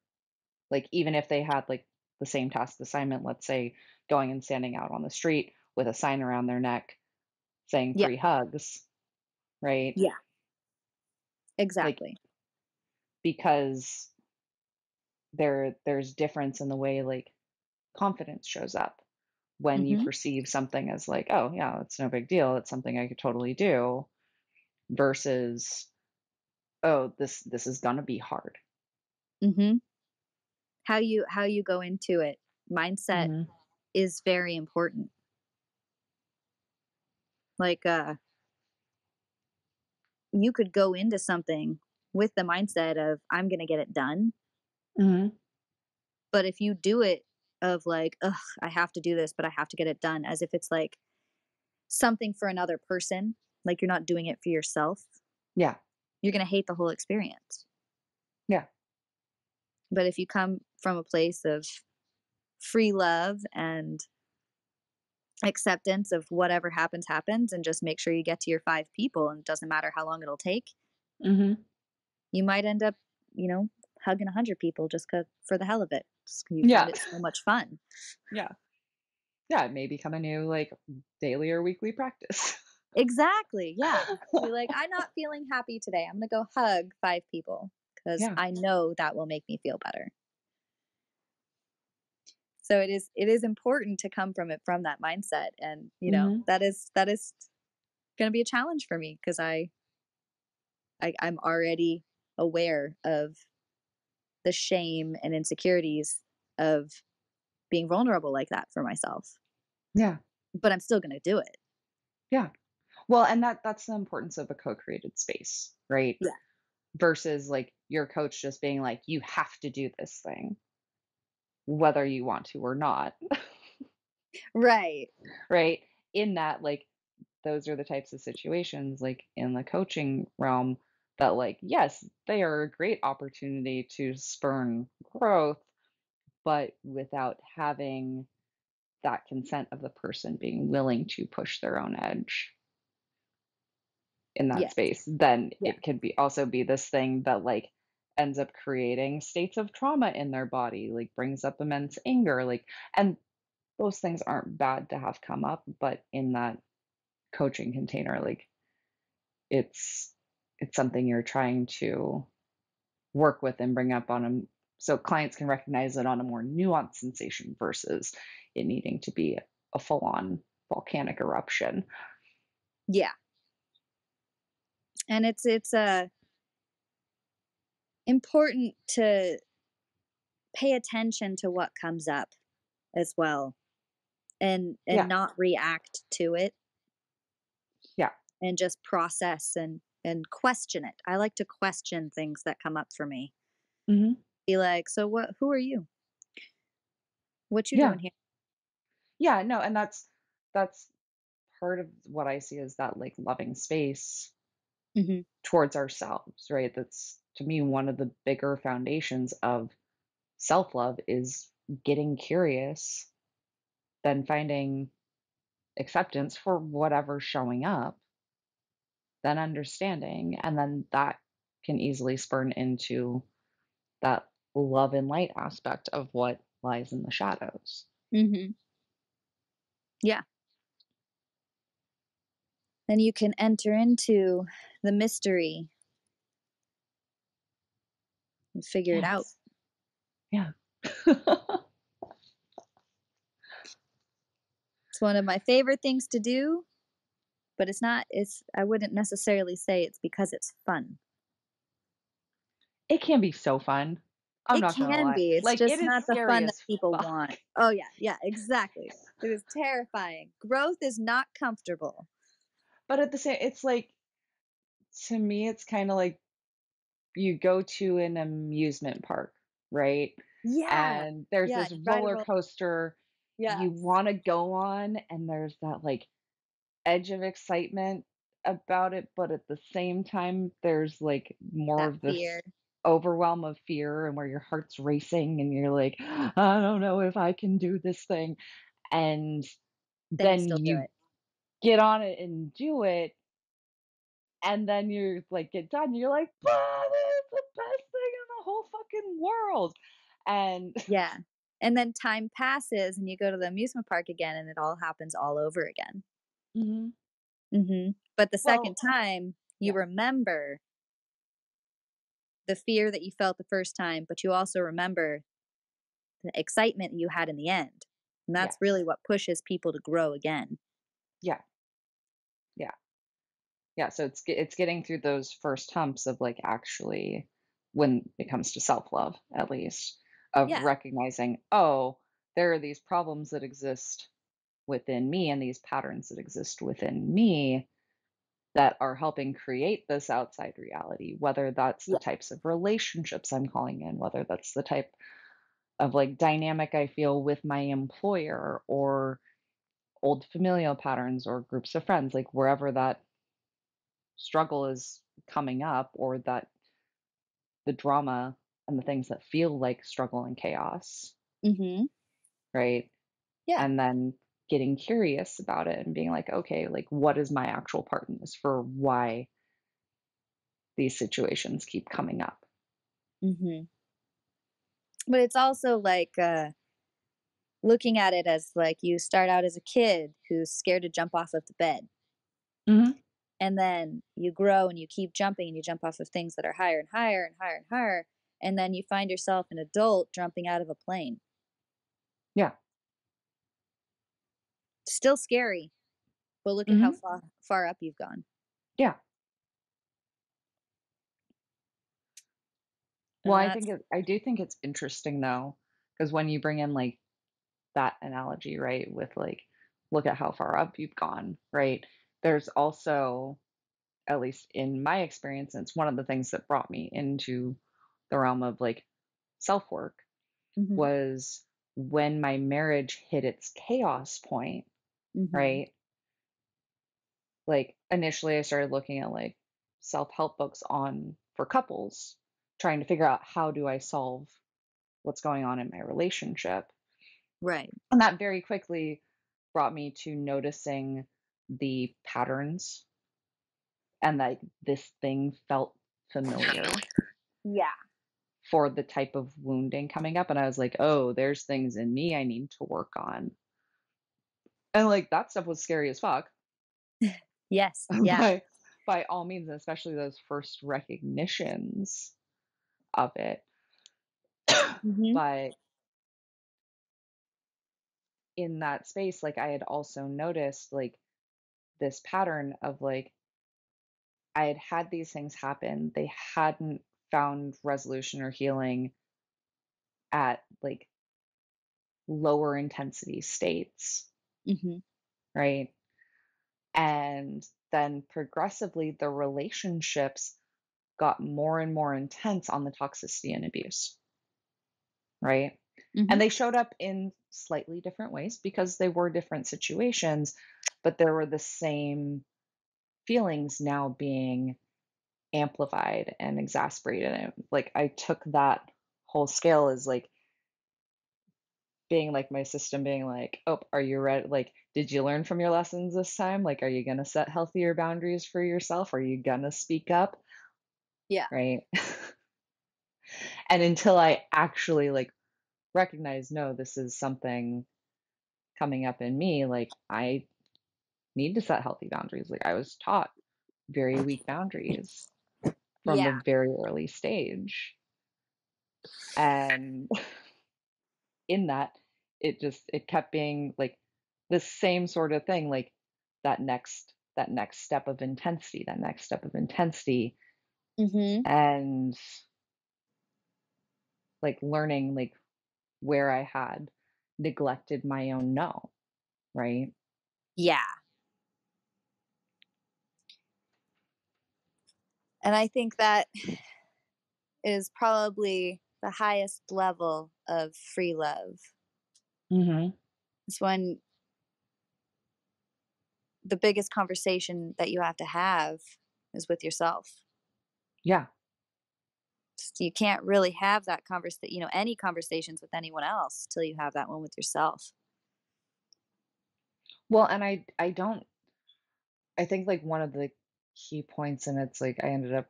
Like, even if they had, like, the same task assignment, let's say, going and standing out on the street with a sign around their neck saying Yeah. free hugs, right? Yeah, Like, exactly. because there's difference in the way, like, confidence shows up when you Mhm. perceive something as like, "Oh, yeah, it's no big deal. It's something I could totally do," versus, "Oh, this is gonna be hard." Mhm. How you go into it. Mindset Mhm. is very important. Like you could go into something with the mindset of I'm going to get it done, Mhm. but if you do it of like, ugh, I have to do this, but I have to get it done as if it's like something for another person, like you're not doing it for yourself, Yeah. you're going to hate the whole experience. Yeah. But if you come from a place of free love and acceptance of whatever happens happens and just make sure you get to your 5 people and it doesn't matter how long it'll take, Mhm. you might end up, hugging 100 people just for the hell of it. Just 'cause you find Yeah. it so much fun. Yeah. Yeah, it may become a new, like, daily or weekly practice. Exactly. Yeah. Be like, I'm not feeling happy today. I'm going to go hug 5 people because Yeah. I know that will make me feel better. So it is important to come from it from that mindset. And, Mhm. that is going to be a challenge for me because I I'm already aware of the shame and insecurities of being vulnerable like that for myself, Yeah. but I'm still gonna do it. Yeah. Well, and that's the importance of a co-created space, right? Yeah. Versus like your coach just being like, you have to do this thing, whether you want to or not, Right. right? In that, like, those are the types of situations, like in the coaching realm, that, like, yes, they are a great opportunity to spurn growth, but without having that consent of the person being willing to push their own edge in that Yes. space, then Yeah. it could be also be this thing that, like, ends up creating states of trauma in their body, like brings up immense anger, like, and those things aren't bad to have come up, but in that coaching container, like, it's it's something you're trying to work with and bring up on them so clients can recognize it on a more nuanced sensation versus it needing to be a full-on volcanic eruption. Yeah. And important to pay attention to what comes up as well, and Yeah, not react to it, yeah, and just process and question it. I like to question things that come up for me. mhm, Be like, "So what who are you? What you yeah, doing here?" yeah, no, and that's part of what I see as that, like, loving space Mhm. towards ourselves, right? That's, to me, one of the bigger foundations of self-love is getting curious, then finding acceptance for whatever's showing up, then understanding, and then that can easily spurn into that love and light aspect of what lies in the shadows. Mhm. Yeah. Then you can enter into the mystery and figure it out. Yes. Yeah. It's one of my favorite things to do, but it's I wouldn't necessarily say it's because it's fun. It can be so fun. I'm It not gonna can lie. be, it's Like, it just is not the scary fun that as people fuck. want. Oh, yeah, yeah, exactly. It is terrifying. Growth is not comfortable. But at the same it's like, to me, it's kinda like you go to an amusement park, right? Yeah. And there's Yeah, this you ride a roller roll. coaster you Yes, wanna go on, and there's that, like, edge of excitement about it, but at the same time, there's, like, more that of fear, this overwhelm of fear and where your heart's racing and you're like, "I don't know if I can do this thing." And then you then still do you it. get on it and do it, and then you're like, get done, you're like, "Oh, this is the best thing in the whole fucking world." And Yeah. And then time passes and you go to the amusement park again and it all happens all over again. Mhm. But the second Well, time, you yeah, remember the fear that you felt the first time, but you also remember the excitement you had in the end. And that's really yes. what pushes people to grow again. Yeah, yeah. Yeah, so it's getting through those first humps of, like, actually when it comes to self-love, at least, of Yeah. recognizing, "Oh, there are these problems that exist within me and these patterns that exist within me that are helping create this outside reality," whether that's the Yeah. types of relationships I'm calling in, whether that's the type of, like, dynamic I feel with my employer or old familial patterns or groups of friends, like, wherever that struggle is coming up or that the drama and the things that feel like struggle and chaos, Mhm. right? Yeah. And then getting curious about it and being like, okay, like, what is my actual part in this for why these situations keep coming up? Mhm. But it's also like looking at it as like you start out as a kid who's scared to jump off of the bed. Hmm. And then you grow and you keep jumping and you jump off of things that are higher and higher and higher and higher. And then you find yourself an adult jumping out of a plane. Yeah. Still scary, but look at how Hmm. far up you've gone. Yeah. Well, And that's I do think it's interesting though, because when you bring in like that analogy, right, with like, look at how far up you've gone, right? There's also, at least in my experience, and it's one of the things that brought me into the realm of like self work, mhm, was when my marriage hit its chaos point, mhm, right? Like initially I started looking at like self-help books on for couples, trying to figure out how do I solve what's going on in my relationship. right. And that very quickly brought me to noticing the patterns and like this thing felt familiar Yeah. for the type of wounding coming up. And I was like, oh, there's things in me I need to work on. And like that stuff was scary as fuck. Yes. Yeah. by by all means, and especially those first recognitions of it. Mhm. But in that space, like I had also noticed like this pattern of like I had had these things happen. They hadn't found resolution or healing at like lower intensity states, Mhm. right? And then progressively, the relationships got more and more intense on the toxicity and abuse, right? And Mhm. they showed up in slightly different ways because they were different situations, but there were the same feelings now being amplified and exasperated. And like I took that whole scale as like being like my system being like, oh, are you ready? Like, did you learn from your lessons this time? Like, are you going to set healthier boundaries for yourself? Are you going to speak up? Yeah. Right. And until I actually like recognize, no, this is something coming up in me, like I need to set healthy boundaries. Like I was taught very weak boundaries from a Yeah. very early stage. And in that, it kept being like the same sort of thing, like that next step of intensity, that next step of intensity, Mhm. and like learning like where I had neglected my own no, right? Yeah. And I think that is probably the highest level of free love. Hmm. It's when the biggest conversation that you have to have is with yourself. Yeah. You can't really have that conversation, any conversations with anyone else till you have that one with yourself. Well, and I don't I think like one of the key points, and it's like I ended up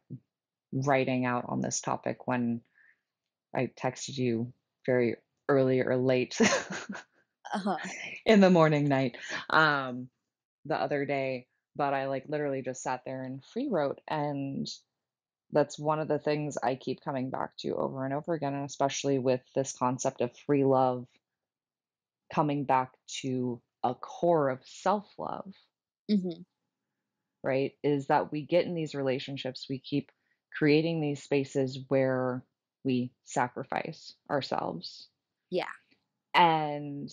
writing out on this topic when I texted you very early or late Uh-huh. in the morning night the other day, but I like literally just sat there and free wrote, and that's one of the things I keep coming back to over and over again, and especially with this concept of free love coming back to a core of self-love, Mhm. right? Is that we get in these relationships, we keep creating these spaces where we sacrifice ourselves. Yeah. And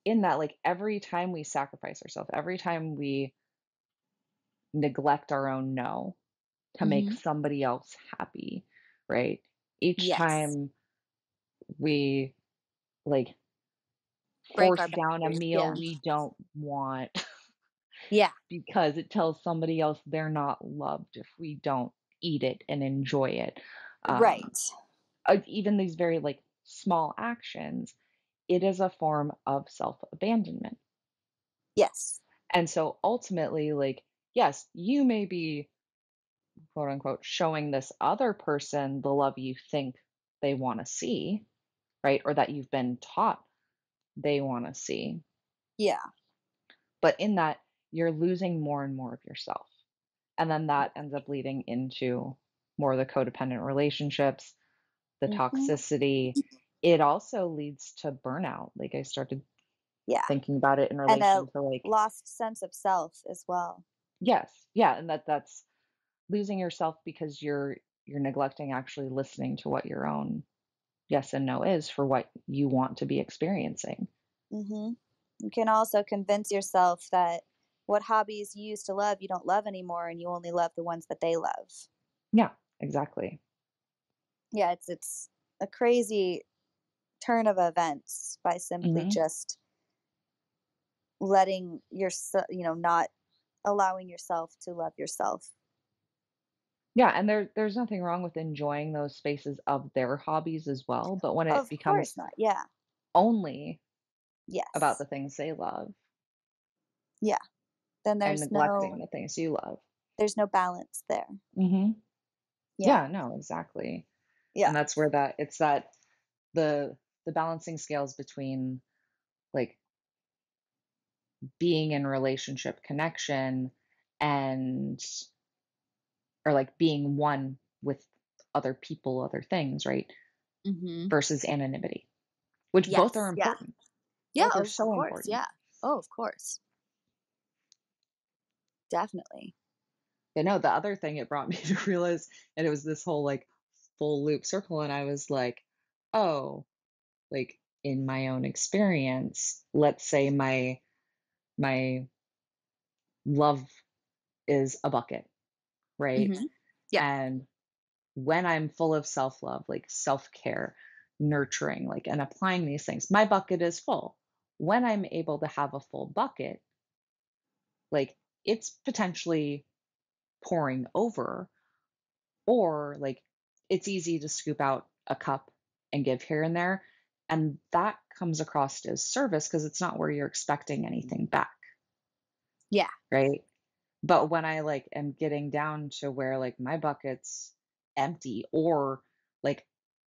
in that, like every time we sacrifice ourselves, every time we neglect our own no to make Mhm. somebody else happy, right? Each Yes. time we like Break our force down a boundaries. meal Yeah. we don't want Yeah. because it tells somebody else they're not loved if we don't eat it and enjoy it. Um, Right. even these very like small actions, it is a form of self abandonment. Yes. And so ultimately, like, yes, you may be quote unquote showing this other person the love you think they want to see, right? Or that you've been taught they want to see. Yeah. But in that, you're losing more and more of yourself. And then that ends up leading into more of the codependent relationships, the Mhm. toxicity. It also leads to burnout. Like I started Yeah. thinking about it in And a relation to like, lost sense of self as well. yes, yeah, and that's losing yourself because you're you're neglecting actually listening to what your own yes and no is for what you want to be experiencing. Mhm. You can also convince yourself that what hobbies you used to love, you don't love anymore, and you only love the ones that they love. Yeah, exactly. Yeah, it's a crazy turn of events by simply Hmm. just letting not allowing yourself to love yourself. Yeah, and there's nothing wrong with enjoying those spaces of their hobbies as well, but when it Of course becomes not. Yeah. only about Yes. the things they love Yeah. Then and neglecting the things you love. there's no balance there. Hmm. Yeah. Yeah, no, exactly. Yeah. And that's where that it's that the the balancing scales between like being in relationship connection and or like being one with other people, other things, right? Mhm. Versus anonymity, which both are Yes. Yeah. important. Yeah, Both are of so course. important. Yeah. Oh, of course. Definitely. But no, the other thing it brought me to realize, and it was this whole like full loop circle, and I was like, oh, like in my own experience, let's say my love is a bucket, right? Mhm. Yeah. And when I'm full of self love, like self care, nurturing, like, and applying these things, my bucket is full. When I'm able to have a full bucket, like, it's potentially pouring over, or like it's easy to scoop out a cup and give here and there. And that comes across as service because it's not where you're expecting anything back, Yeah. right? But when I like am getting down to where like my bucket's empty or like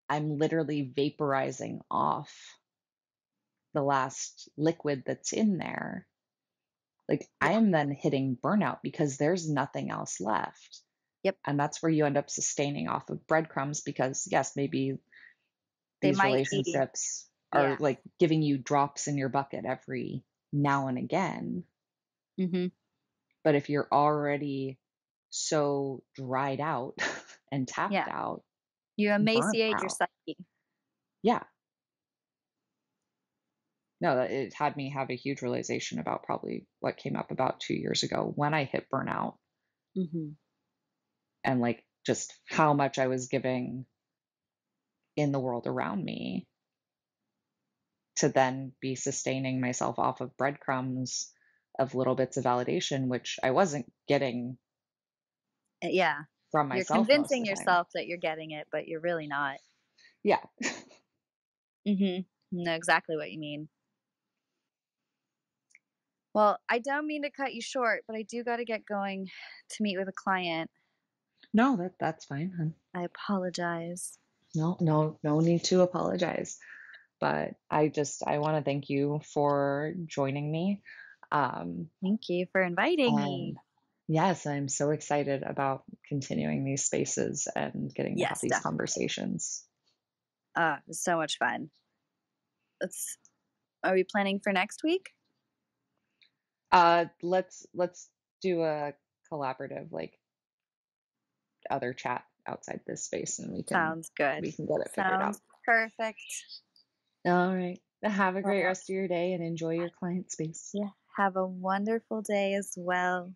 I'm literally vaporizing off the last liquid that's in there, like I Yeah. am then hitting burnout because there's nothing else left. Yep. And that's where you end up sustaining off of breadcrumbs because, yes, maybe They these might be. relationships are Yeah. like giving you drops in your bucket every now and again. Mhm. But if you're already so dried out and tapped Yeah. out, You burnt emaciate your out. psyche. Yeah. No, it had me have a huge realization about probably what came up about 2 years ago when I hit burnout Mhm. and like just how much I was giving in the world around me to then be sustaining myself off of breadcrumbs of little bits of validation, which I wasn't getting Yeah. from You're myself most convincing of the time. yourself that you're getting it, but you're really not. Yeah. Mhm. Know exactly what you mean. Well, I don't mean to cut you short, but I do gotta get going to meet with a client. No, that's fine, hun. I apologize. No, no, no need to apologize. But I want to thank you for joining me. Um, Thank you for inviting me. and yes, I'm so excited about continuing these spaces and getting to have Yes, these definitely. conversations. It was so much fun. Let's Are we planning for next week? Let's do a collaborative like other chat outside this space, and Sounds good. we can get it figured out. Sounds perfect. All right. Have a great Well, rest of your day and enjoy your client space. yeah, have a wonderful day as well.